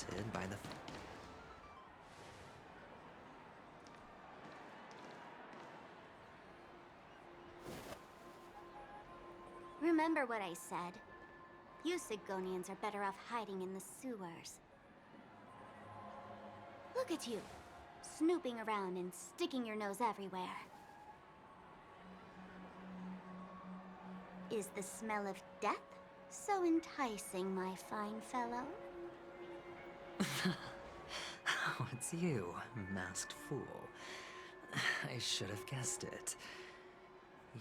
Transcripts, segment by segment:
haunted by the... Remember what I said. You Sigonians are better off hiding in the sewers. Look at you, snooping around and sticking your nose everywhere. Is the smell of death so enticing, my fine fellow? Oh, it's you, masked fool. I should have guessed it.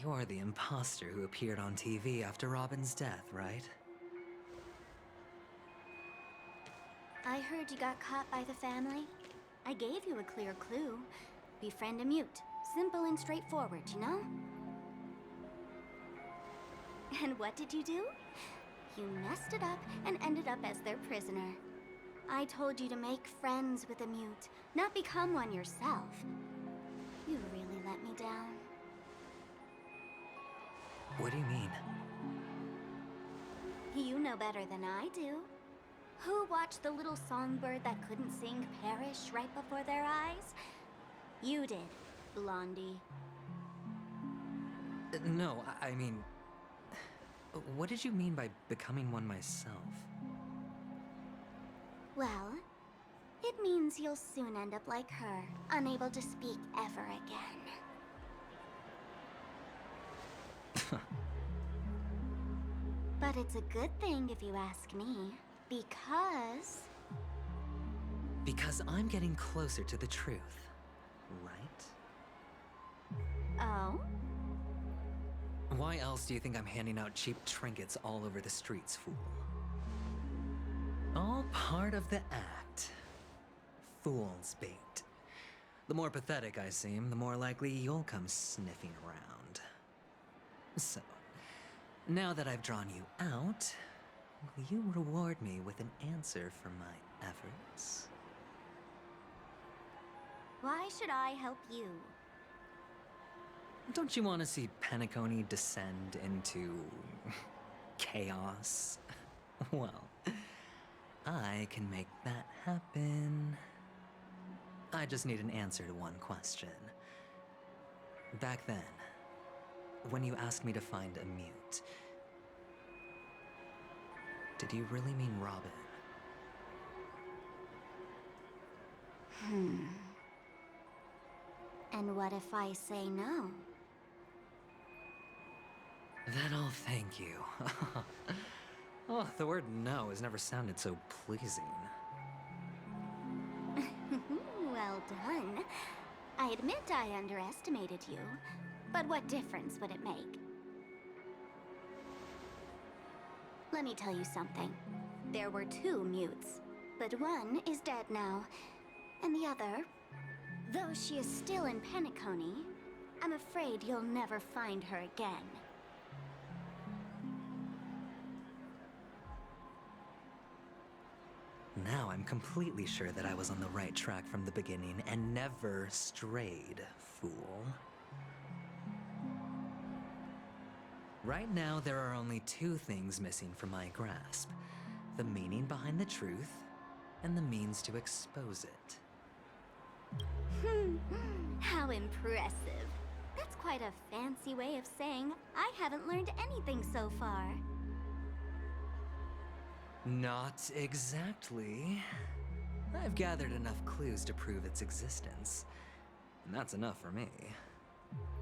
You're the imposter who appeared on TV after Robin's death, right? I heard you got caught by the family. I gave you a clear clue. Befriend a mute. Simple and straightforward, you know? And what did you do? You messed it up and ended up as their prisoner. I told you to make friends with a mute, not become one yourself. You really let me down. What do you mean? You know better than I do. Who watched the little songbird that couldn't sing perish right before their eyes? You did, Blondie. No, I mean... What did you mean by becoming one myself? Well, it means you'll soon end up like her, unable to speak ever again. But it's a good thing if you ask me, because... Because I'm getting closer to the truth, right? Oh? Why else do you think I'm handing out cheap trinkets all over the streets, fool? All part of the act. Fool's bait. The more pathetic I seem, the more likely you'll come sniffing around. So, now that I've drawn you out, will you reward me with an answer for my efforts? Why should I help you? Don't you want to see Penacony descend into... chaos? Well, I can make that happen. I just need an answer to one question. Back then, when you asked me to find a mute, did you really mean Robin? And what if I say no? Then I'll thank you. Oh, the word no has never sounded so pleasing. Well done. I admit I underestimated you, but what difference would it make? Let me tell you something. There were 2 mutes, but one is dead now, and the other, though she is still in Penacony, I'm afraid you'll never find her again. Now I'm completely sure that I was on the right track from the beginning and never strayed, fool. Right now, there are only 2 things missing from my grasp. The meaning behind the truth, and the means to expose it. How impressive. That's quite a fancy way of saying I haven't learned anything so far. Not exactly. I've gathered enough clues to prove its existence, and that's enough for me.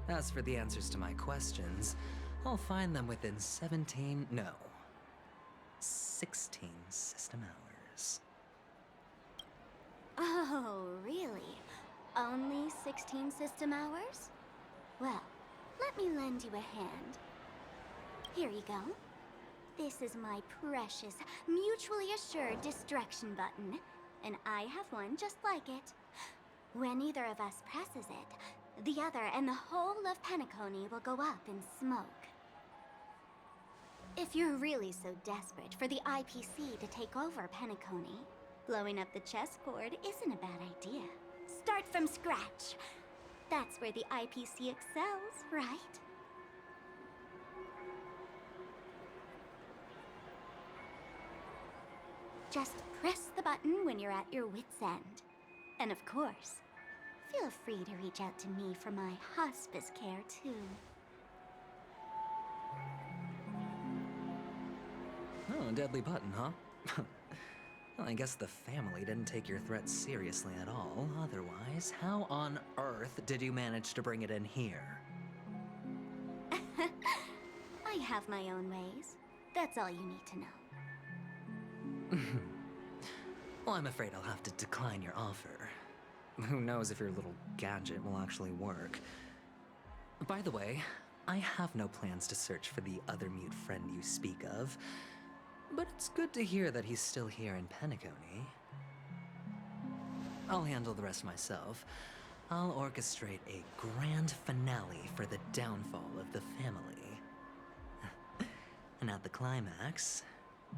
As for the answers to my questions, I'll find them within 16 system hours. Oh, really? Only 16 system hours? Well, let me lend you a hand. Here you go. This is my precious, mutually assured distraction button, and I have one just like it. When either of us presses it, the other and the whole of Penacony will go up in smoke. If you're really so desperate for the IPC to take over Penacony, blowing up the chessboard isn't a bad idea. Start from scratch. That's where the IPC excels, right? Just press the button when you're at your wit's end. And of course, feel free to reach out to me for my hospice care, too. Oh, a deadly button, huh? Well, I guess the family didn't take your threat seriously at all. Otherwise, how on earth did you manage to bring it in here? I have my own ways. That's all you need to know. Well, I'm afraid I'll have to decline your offer. Who knows if your little gadget will actually work. By the way, I have no plans to search for the other mute friend you speak of, but it's good to hear that he's still here in Penacony. I'll handle the rest myself. I'll orchestrate a grand finale for the downfall of the family. And at the climax,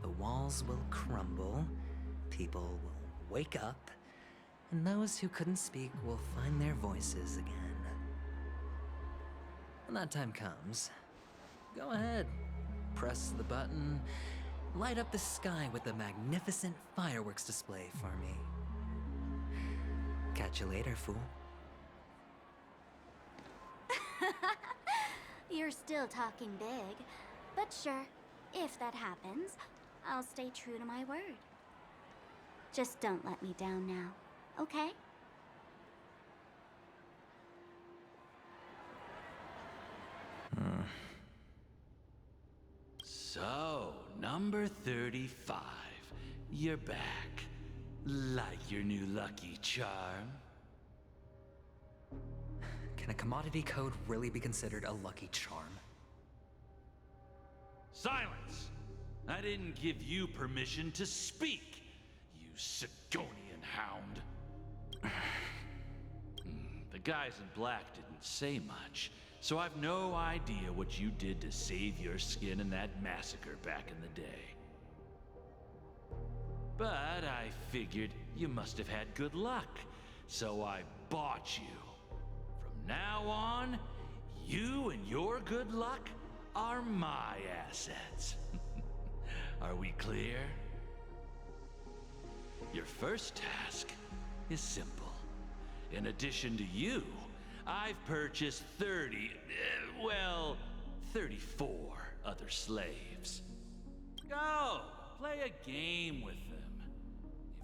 the walls will crumble, people will wake up, and those who couldn't speak will find their voices again. When that time comes, go ahead, press the button, light up the sky with a magnificent fireworks display for me. Catch you later, fool. You're still talking big, but sure, if that happens, I'll stay true to my word. Just don't let me down now, okay? So, number 35. You're back. Like your new lucky charm? Can a commodity code really be considered a lucky charm? Silence! I didn't give you permission to speak, you Sigonian hound. The guys in black didn't say much, so I've no idea what you did to save your skin in that massacre back in the day. But I figured you must have had good luck, so I bought you. From now on, you and your good luck are my assets. Are we clear? Your first task is simple. In addition to you, I've purchased 34 other slaves. Go, play a game with them.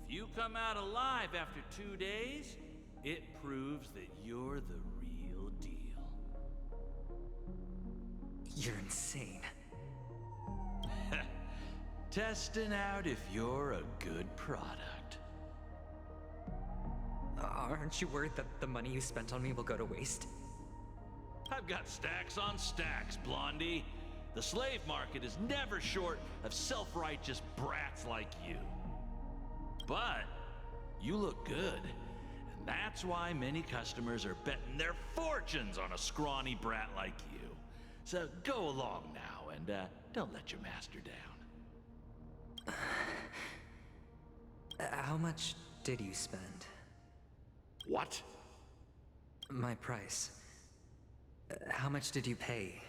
If you come out alive after 2 days, it proves that you're the real deal. You're insane. Testing out if you're a good product. Aren't you worried that the money you spent on me will go to waste? I've got stacks on stacks, Blondie. The slave market is never short of self-righteous brats like you. But you look good, and that's why many customers are betting their fortunes on a scrawny brat like you. So go along now and don't let your master down. How much did you spend? What? My price. How much did you pay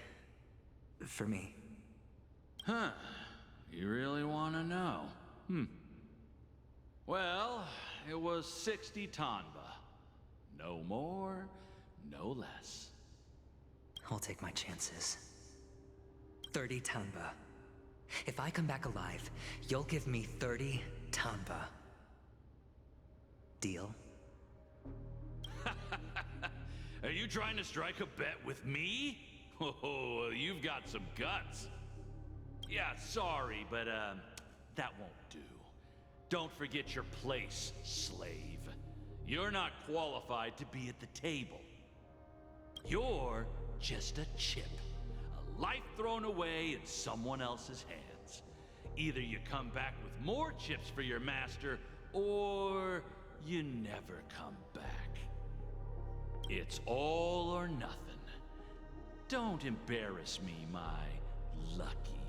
for me? Huh. You really want to know? Well, it was 60 tanba. No more, no less. I'll take my chances. 30 tanba. If I come back alive, you'll give me 30 tanba. Deal? Are you trying to strike a bet with me? Oh, you've got some guts. Yeah, sorry, but that won't do. Don't forget your place, slave. You're not qualified to be at the table. You're just a chip. A life thrown away in someone else's hands. Either you come back with more chips for your master, or you never come back. It's all or nothing. Don't embarrass me, my lucky